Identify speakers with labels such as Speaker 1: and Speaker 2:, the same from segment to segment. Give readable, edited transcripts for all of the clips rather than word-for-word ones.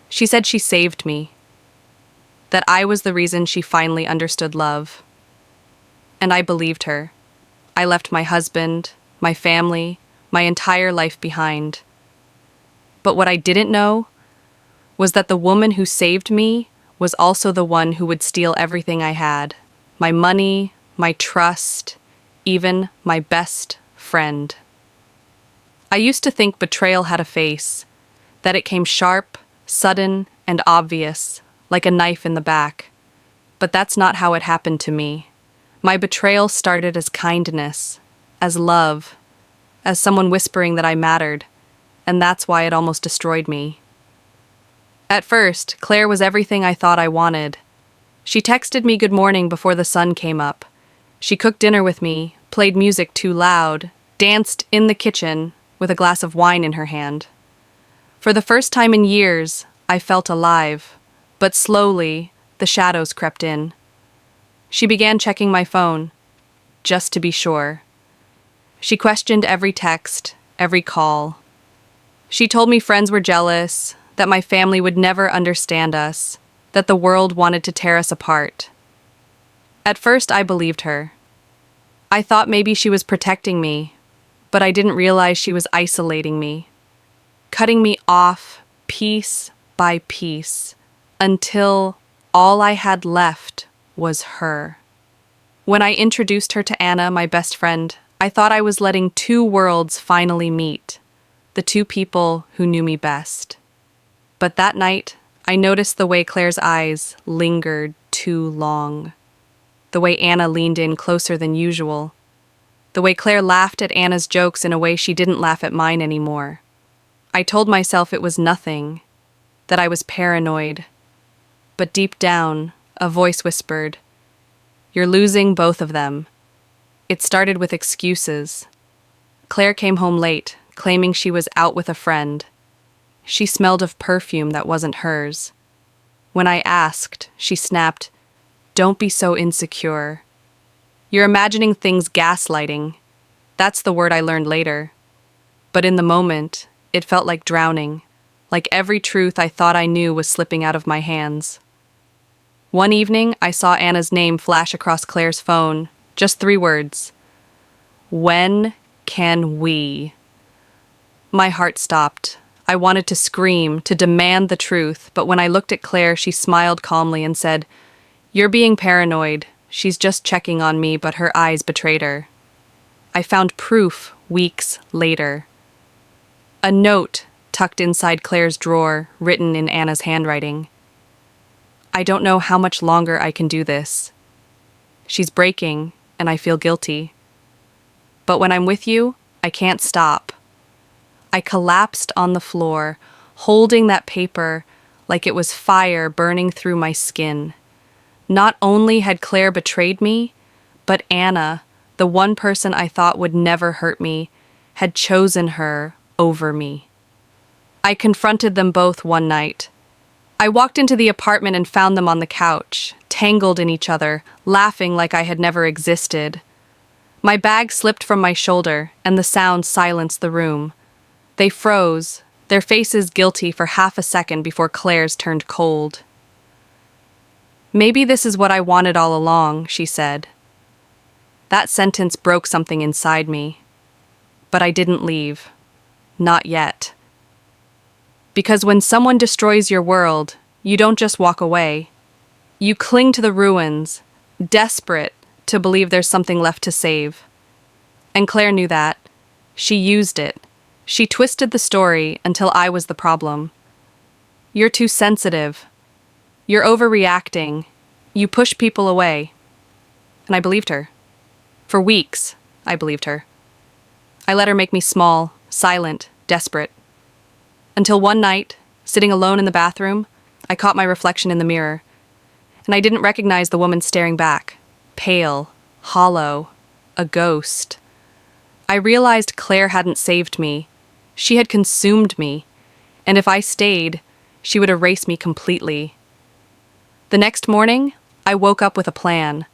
Speaker 1: She said she saved me, that I was the reason she finally understood love. And I believed her. I left my husband, my family, my entire life behind. But what I didn't know was that the woman who saved me was also the one who would steal everything I had. My money, my trust, even my best friend. I used to think betrayal had a face, that it came sharp, sudden, and obvious, like a knife in the back. But that's not how it happened to me. My betrayal started as kindness, as love, as someone whispering that I mattered, and that's why it almost destroyed me. At first, Claire was everything I thought I wanted. She texted me good morning before the sun came up. She cooked dinner with me, played music too loud, danced in the kitchen with a glass of wine in her hand. For the first time in years, I felt alive, but slowly, the shadows crept in. She began checking my phone, just to be sure. She questioned every text, every call. She told me friends were jealous, that my family would never understand us, that the world wanted to tear us apart. At first, I believed her. I thought maybe she was protecting me, but I didn't realize she was isolating me, cutting me off piece by piece, until all I had left was her. When I introduced her to Anna, my best friend, I thought I was letting two worlds finally meet, the two people who knew me best. But that night, I noticed the way Claire's eyes lingered too long, the way Anna leaned in closer than usual, the way Claire laughed at Anna's jokes in a way she didn't laugh at mine anymore. I told myself it was nothing, that I was paranoid. But deep down, a voice whispered, "You're losing both of them." It started with excuses. Claire came home late, claiming she was out with a friend. She smelled of perfume that wasn't hers. When I asked, she snapped, "Don't be so insecure. You're imagining things gaslighting." That's the word I learned later. But in the moment, it felt like drowning, like every truth I thought I knew was slipping out of my hands. One evening, I saw Anna's name flash across Claire's phone, just 3 words. "When can we?" My heart stopped. I wanted to scream, to demand the truth, but when I looked at Claire, she smiled calmly and said, "You're being paranoid. She's just checking on me," but her eyes betrayed her. I found proof weeks later. A note tucked inside Claire's drawer, written in Anna's handwriting. "I don't know how much longer I can do this. She's breaking, and I feel guilty. But when I'm with you, I can't stop." I collapsed on the floor, holding that paper like it was fire burning through my skin. Not only had Claire betrayed me, but Anna, the one person I thought would never hurt me, had chosen her over me. I confronted them both one night. I walked into the apartment and found them on the couch, tangled in each other, laughing like I had never existed. My bag slipped from my shoulder, and the sound silenced the room. They froze, their faces guilty for half a second before Claire's turned cold. "Maybe this is what I wanted all along," she said. That sentence broke something inside me. But I didn't leave. Not yet. Because when someone destroys your world, you don't just walk away. You cling to the ruins, desperate to believe there's something left to save. And Claire knew that. She used it. She twisted the story until I was the problem. "You're too sensitive. You're overreacting. You push people away." And I believed her. For weeks, I believed her. I let her make me small, silent, desperate. Until one night, sitting alone in the bathroom, I caught my reflection in the mirror. And I didn't recognize the woman staring back. Pale, hollow, a ghost. I realized Claire hadn't saved me. She had consumed me, and if I stayed, she would erase me completely. The next morning, I woke up with a plan.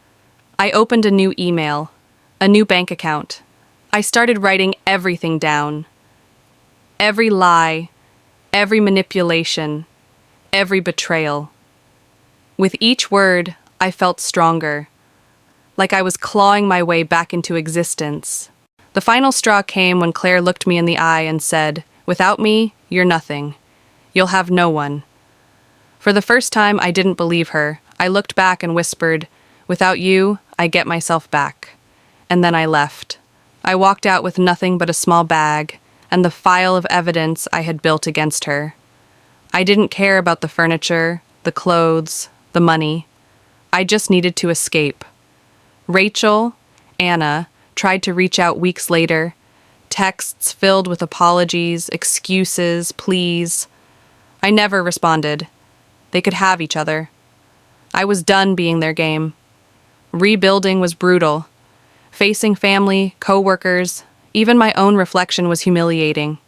Speaker 1: I opened a new email, a new bank account. I started writing everything down. Every lie, every manipulation, every betrayal. With each word, I felt stronger, like I was clawing my way back into existence. The final straw came when Claire looked me in the eye and said, "Without me, you're nothing. You'll have no one." For the first time, I didn't believe her. I looked back and whispered, "Without you, I get myself back." And then I left. I walked out with nothing but a small bag and the file of evidence I had built against her. I didn't care about the furniture, the clothes, the money. I just needed to escape. Rachel, Anna, tried to reach out weeks later, texts filled with apologies, excuses, pleas. I never responded. They could have each other. I was done being their game. Rebuilding was brutal. Facing family, co-workers, even my own reflection was humiliating.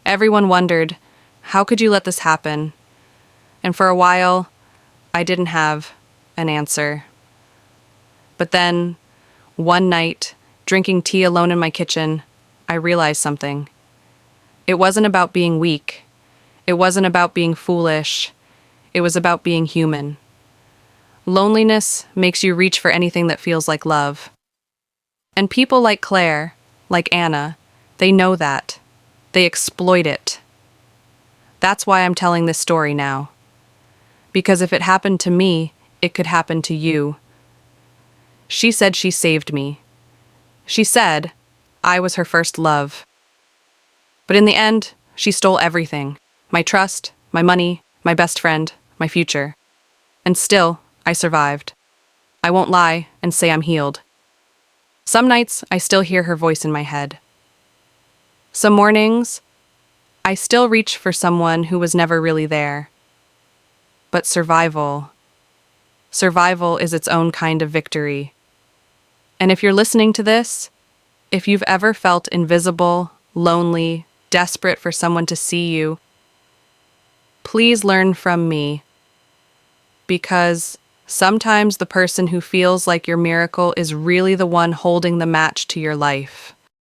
Speaker 1: Everyone wondered, how could you let this happen? And for a while, I didn't have an answer. But then, one night, drinking tea alone in my kitchen, I realized something. It wasn't about being weak. It wasn't about being foolish. It was about being human. Loneliness makes you reach for anything that feels like love. And people like Claire, like Anna, they know that. They exploit it. That's why I'm telling this story now. Because if it happened to me, it could happen to you. She said she saved me. She said I was her first love. But in the end, she stole everything. My trust, my money, my best friend, my future. And still, I survived. I won't lie and say I'm healed. Some nights, I still hear her voice in my head. Some mornings, I still reach for someone who was never really there. But survival is its own kind of victory. And if you're listening to this, if you've ever felt invisible, lonely, desperate for someone to see you, please learn from me. Because sometimes the person who feels like your miracle is really the one holding the match to your life.